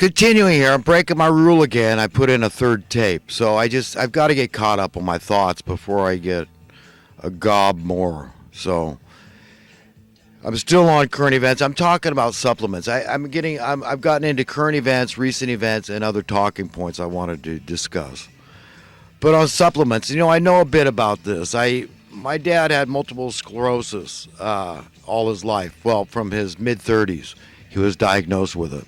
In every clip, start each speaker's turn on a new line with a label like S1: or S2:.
S1: Continuing here, I'm breaking my rule again. I put in a third tape, so I've got to get caught up on my thoughts before I get a gob more. So I'm still on current events. I'm talking about supplements. I've gotten into current events, recent events, and other talking points I wanted to discuss. But on supplements, I know a bit about this. My dad had multiple sclerosis all his life. Well, from his mid 30s, he was diagnosed with it,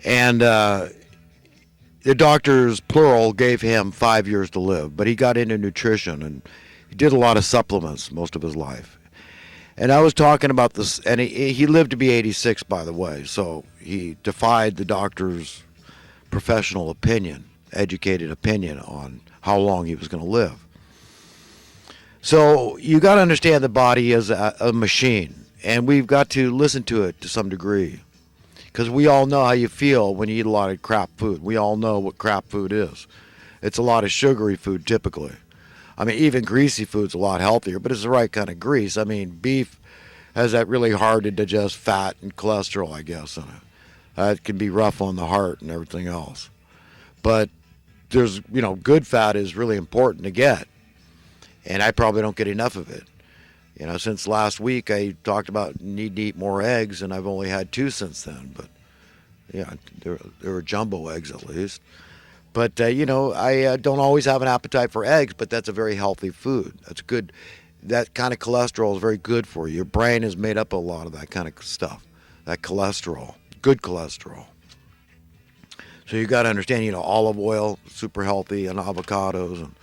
S1: and the doctors, plural, gave him 5 years to live. But he got into nutrition and he did a lot of supplements most of his life. And I was talking about this, and he lived to be 86, by the way. So he defied the doctor's professional opinion, educated opinion on how long he was going to live. So you got to understand the body is a machine, and we've got to listen to it to some degree, because we all know how you feel when you eat a lot of crap food. We all know what crap food is. It's a lot of sugary food typically. I mean, even greasy food's a lot healthier, but it's the right kind of grease. I mean, beef has that really hard to digest fat and cholesterol, I guess, in it. It can be rough on the heart and everything else. But there's, good fat is really important to get. And I probably don't get enough of it. Since last week I talked about need to eat more eggs, and I've only had 2 since then. But, yeah, there were jumbo eggs at least. But, I don't always have an appetite for eggs, but that's a very healthy food. That's good. That kind of cholesterol is very good for you. Your brain is made up of a lot of that kind of stuff, that cholesterol, good cholesterol. So you got to understand, olive oil, super healthy, and avocados, and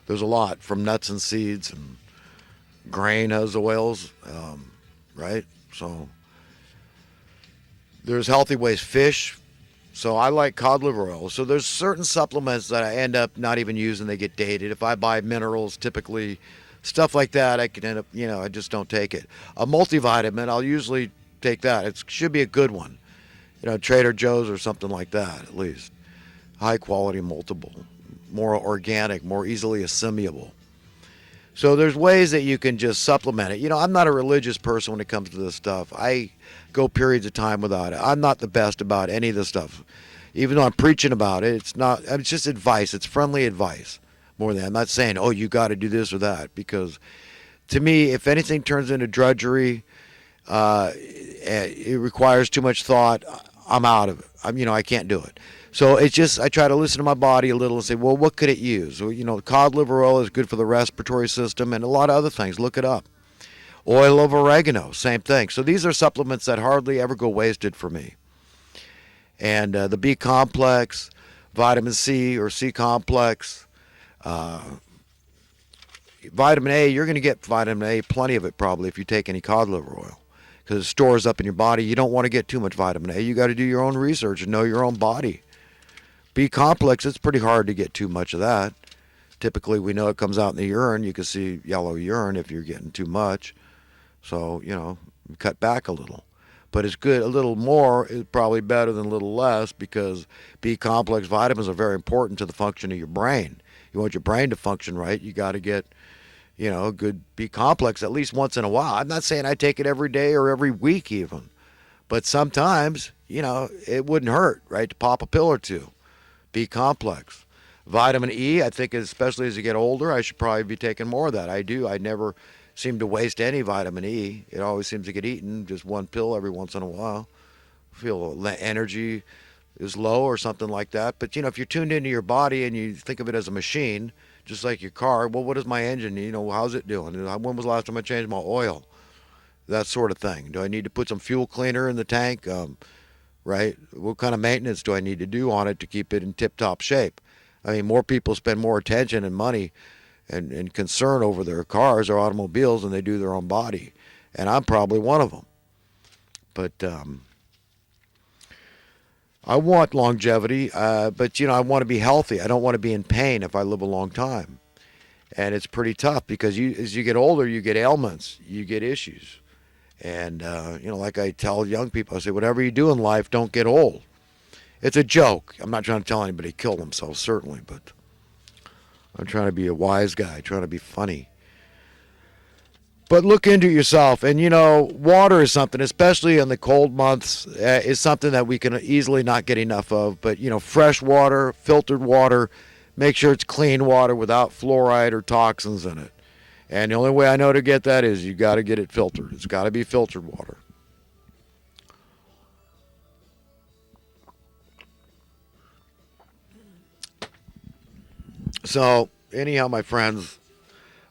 S1: there's a lot from nuts and seeds, and grain has oils, right? So there's healthy ways. Fish. So I like cod liver oil. So there's certain supplements that I end up not even using. They get dated. If I buy minerals, typically stuff like that, I can end up, I just don't take it. A multivitamin, I'll usually take that. It should be a good one. Trader Joe's or something like that, at least. High quality multiple, more organic, more easily assimilable. So there's ways that you can just supplement it. I'm not a religious person when it comes to this stuff. I go periods of time without it. I'm not the best about any of this stuff. Even though I'm preaching about it, it's just advice. It's friendly advice more than I'm not saying, oh, you got to do this or that. Because to me, if anything turns into drudgery, it requires too much thought, I'm out of it. I can't do it. So it's just, I try to listen to my body a little and say, well, what could it use? Well, cod liver oil is good for the respiratory system and a lot of other things. Look it up. Oil of oregano, same thing. So these are supplements that hardly ever go wasted for me. And the B complex, vitamin C or C complex, vitamin A, you're going to get vitamin A, plenty of it probably if you take any cod liver oil, because it stores up in your body. You don't want to get too much vitamin A. You got to do your own research and know your own body. B complex, it's pretty hard to get too much of that. Typically, we know it comes out in the urine. You can see yellow urine if you're getting too much. So, cut back a little. But it's good. A little more is probably better than a little less, because B complex vitamins are very important to the function of your brain. You want your brain to function right, you got to get, a good B complex at least once in a while. I'm not saying I take it every day or every week even. But sometimes, it wouldn't hurt, right, to pop a pill or two. B complex. Vitamin E, I think especially as you get older, I should probably be taking more of that. I do. I never seem to waste any vitamin E. It always seems to get eaten, just one pill every once in a while. Feel energy is low or something like that. But, if you're tuned into your body and you think of it as a machine, just like your car, well, what is my engine? How's it doing? When was the last time I changed my oil? That sort of thing. Do I need to put some fuel cleaner in the tank? Right? What kind of maintenance do I need to do on it to keep it in tip-top shape? I mean, more people spend more attention and money and concern over their cars or automobiles than they do their own body. And I'm probably one of them. But I want longevity, but, I want to be healthy. I don't want to be in pain if I live a long time. And it's pretty tough because as you get older, you get ailments, you get issues. And, like I tell young people, I say, whatever you do in life, don't get old. It's a joke. I'm not trying to tell anybody to kill themselves, certainly, but I'm trying to be a wise guy, trying to be funny. But look into it yourself. And, water is something, especially in the cold months, is something that we can easily not get enough of. But, fresh water, filtered water, make sure it's clean water without fluoride or toxins in it. And the only way I know to get that is you got to get it filtered. It's got to be filtered water. So, anyhow, my friends,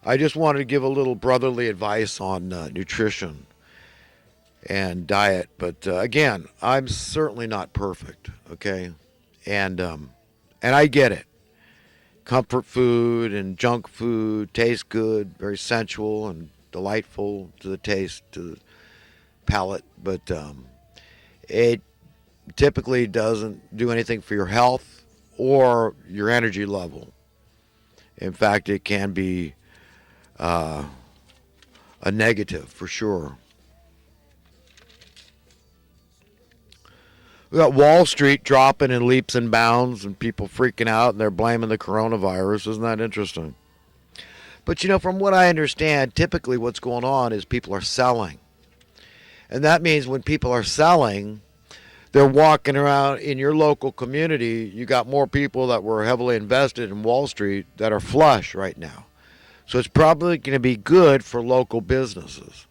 S1: I just wanted to give a little brotherly advice on nutrition and diet. But again, I'm certainly not perfect, okay? And I get it. Comfort food and junk food tastes good, very sensual and delightful to the taste, to the palate, but it typically doesn't do anything for your health or your energy level. In fact, it can be uh, a negative for sure. We got Wall Street dropping in leaps and bounds and people freaking out and they're blaming the coronavirus. Isn't that interesting? But from what I understand, typically what's going on is people are selling. And that means when people are selling, they're walking around in your local community. You got more people that were heavily invested in Wall Street that are flush right now. So it's probably going to be good for local businesses.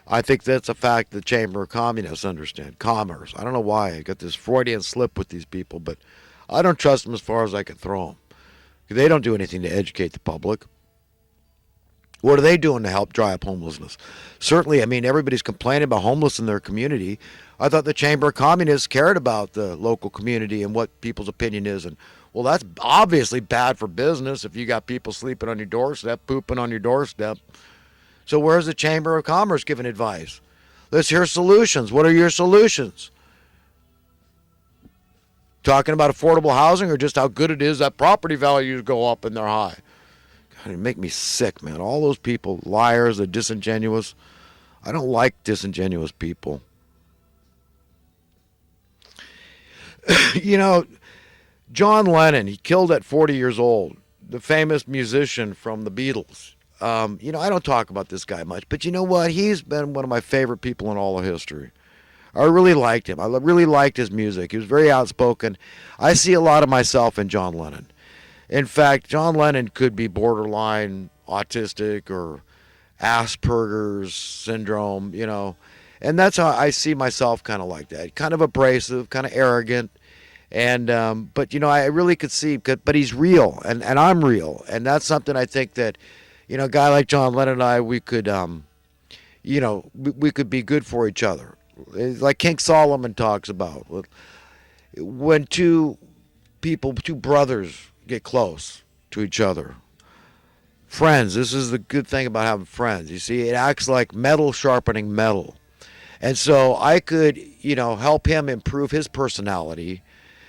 S1: I think that's a fact the Chamber of Communists understand. Commerce. I don't know why. I got this Freudian slip with these people, but I don't trust them as far as I can throw them. They don't do anything to educate the public. What are they doing to help dry up homelessness? Certainly, everybody's complaining about homeless in their community. I thought the Chamber of Communists cared about the local community and what people's opinion is. And, well, that's obviously bad for business if you got people sleeping on your doorstep, pooping on your doorstep. So where's the Chamber of Commerce giving advice? Let's hear solutions. What are your solutions? Talking about affordable housing or just how good it is that property values go up and they're high? God, it make me sick, man. All those people, liars, they're disingenuous. I don't like disingenuous people. you know, John Lennon, he killed at 40 years old, the famous musician from the Beatles. I don't talk about this guy much, but you know what? He's been one of my favorite people in all of history. I really liked him. I really liked his music. He was very outspoken. I see a lot of myself in John Lennon. In fact, John Lennon could be borderline autistic or Asperger's syndrome. And that's how I see myself, kind of like that. Kind of abrasive, kind of arrogant. And but I really could see, but he's real, and I'm real, and that's something I think that a guy like John Lennon and I, we could we could be good for each other. It's like King Solomon talks about, when two brothers get close to each other, friends. This is the good thing about having friends. You see, it acts like metal sharpening metal, and so I could help him improve his personality.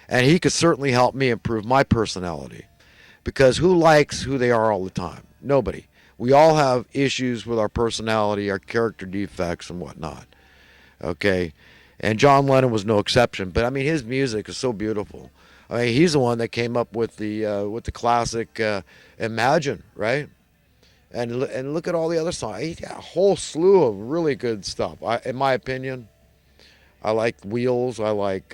S1: And he could certainly help me improve my personality. Because who likes who they are all the time? Nobody. We all have issues with our personality, our character defects, and whatnot. Okay? And John Lennon was no exception. But, his music is so beautiful. He's the one that came up with the classic Imagine, right? And look at all the other songs. He got a whole slew of really good stuff. In my opinion, I like Wheels. I like...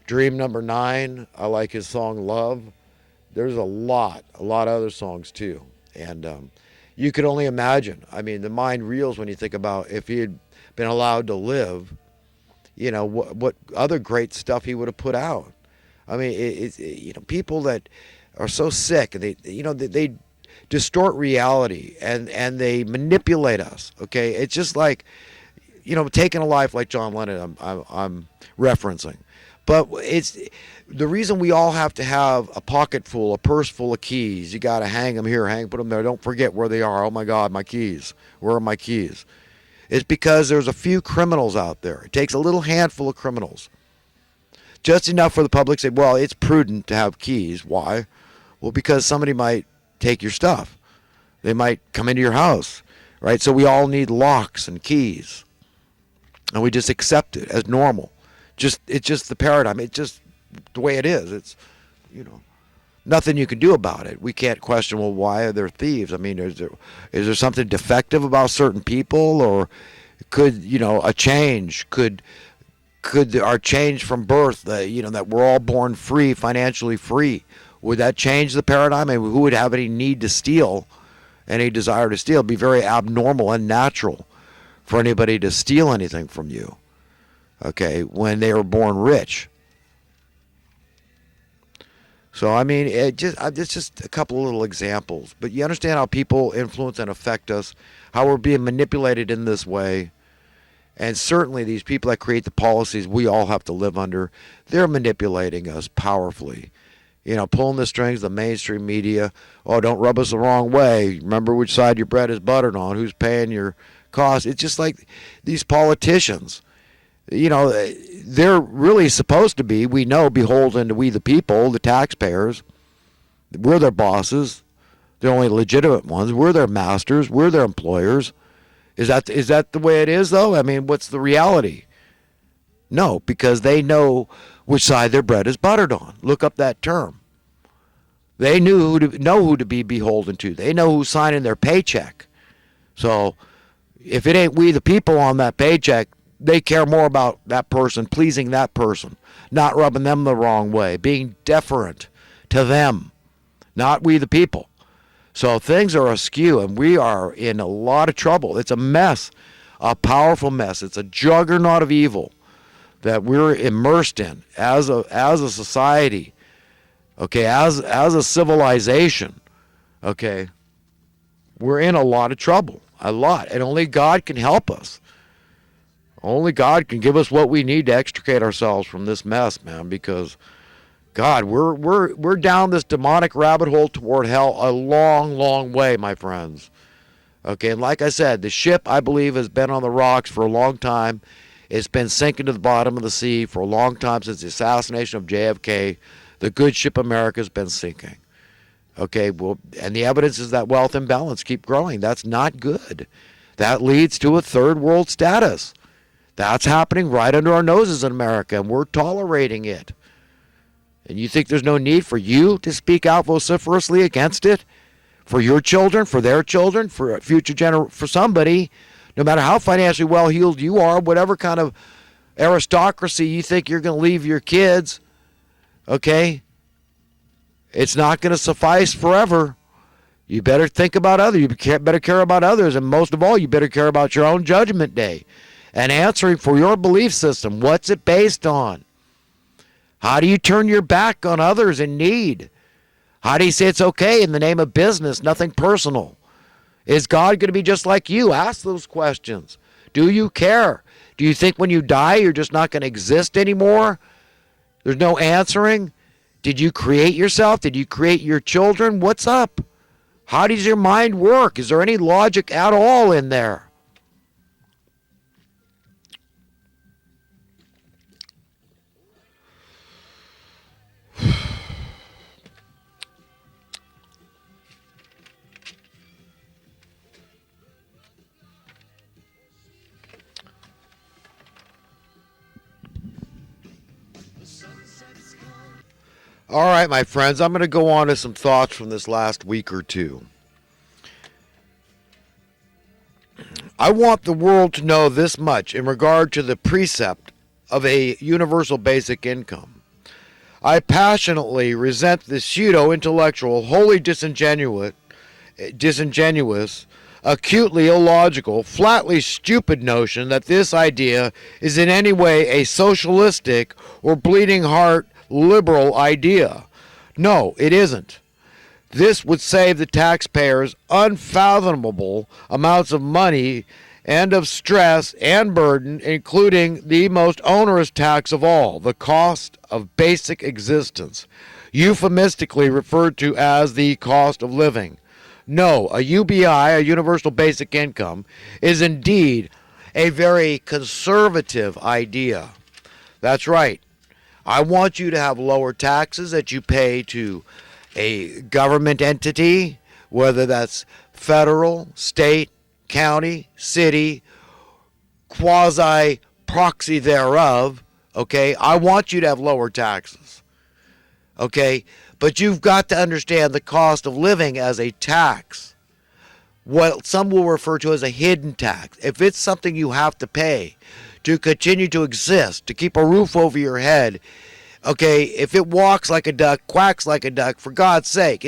S1: Dream Number 9, I like his song Love. There's a lot of other songs too. And you could only imagine. The mind reels when you think about if he had been allowed to live, what other great stuff he would have put out. People that are so sick, they distort reality and they manipulate us, okay? It's just like, taking a life like John Lennon I'm referencing. But it's the reason we all have to have a purse full of keys. You got to hang them here, put them there. Don't forget where they are. Oh my God, my keys. Where are my keys? It's because there's a few criminals out there. It takes a little handful of criminals. Just enough for the public to say, well, it's prudent to have keys. Why? Well, because somebody might take your stuff. They might come into your house, right? So we all need locks and keys. And we just accept it as normal. It's just the paradigm. It's just the way it is. It's. nothing you can do about it. We can't question, well, why are there thieves? I mean, is there something defective about certain people, or could a change could our change from birth, that we're all born free, financially free, would that change the paradigm? I mean, who would have any need to steal, any desire to steal? It'd be very abnormal, unnatural for anybody to steal anything from you, okay, when they were born rich. So, I mean, it's just a couple of little examples. But you understand how people influence and affect us, how we're being manipulated in this way. And certainly these people that create the policies we all have to live under, they're manipulating us powerfully. Pulling the strings, the mainstream media. Oh, don't rub us the wrong way. Remember which side your bread is buttered on, who's paying your costs. It's just like these politicians. They're really supposed to be, we know, beholden to we the people, the taxpayers. We're their bosses. They're only legitimate ones. We're their masters. We're their employers. Is that the way it is, though? I mean, what's the reality? No, because they know which side their bread is buttered on. Look up that term. They know who to be beholden to. They know who's signing their paycheck. So if it ain't we the people on that paycheck, they care more about that person, pleasing that person, not rubbing them the wrong way, being deferent to them, not we the people. So things are askew, and we are in a lot of trouble. It's a mess, a powerful mess. It's a juggernaut of evil that we're immersed in as a society, okay, as a civilization, okay. We're in a lot of trouble, a lot, and only God can help us. Only God can give us what we need to extricate ourselves from this mess, man, because God, we're down this demonic rabbit hole toward hell a long, long way, my friends. Okay, and like I said, the ship, I believe, has been on the rocks for a long time. It's been sinking to the bottom of the sea for a long time since the assassination of JFK. The good ship America has been sinking. Okay, well, and the evidence is that wealth imbalance keep growing. That's not good. That leads to a third world status. That's happening right under our noses in America, and we're tolerating it. And you think there's no need for you to speak out vociferously against it? For your children, for their children, for for somebody, no matter how financially well-heeled you are, whatever kind of aristocracy you think you're going to leave your kids, okay? It's not going to suffice forever. You better think about others. You better care about others. And most of all, you better care about your own judgment day and answering for your belief system. What's it based on? How do you turn your back on others in need? How do you say it's okay in the name of business, nothing personal? Is God going to be just like you? Ask those questions. Do you care? Do you think when you die you're just not going to exist anymore? There's no answering? Did you create yourself? Did you create your children? What's up? How does your mind work? Is there any logic at all in there? All right, my friends, I'm going to go on to some thoughts from this last week or two. I want the world to know this much in regard to the precept of a universal basic income. I passionately resent the pseudo-intellectual, wholly disingenuous, acutely illogical, flatly stupid notion that this idea is in any way a socialistic or bleeding heart liberal idea. No, it isn't. This would save the taxpayers unfathomable amounts of money and of stress and burden, including the most onerous tax of all, the cost of basic existence, euphemistically referred to as the cost of living. No, a UBI, a universal basic income, is indeed a very conservative idea. That's right. I want you to have lower taxes that you pay to a government entity, whether that's federal, state, county, city, quasi proxy thereof, okay? I want you to have lower taxes. Okay? But you've got to understand the cost of living as a tax. What some will refer to as a hidden tax. If it's something you have to pay to continue to exist, to keep a roof over your head, okay, if it walks like a duck, quacks like a duck, for God's sake,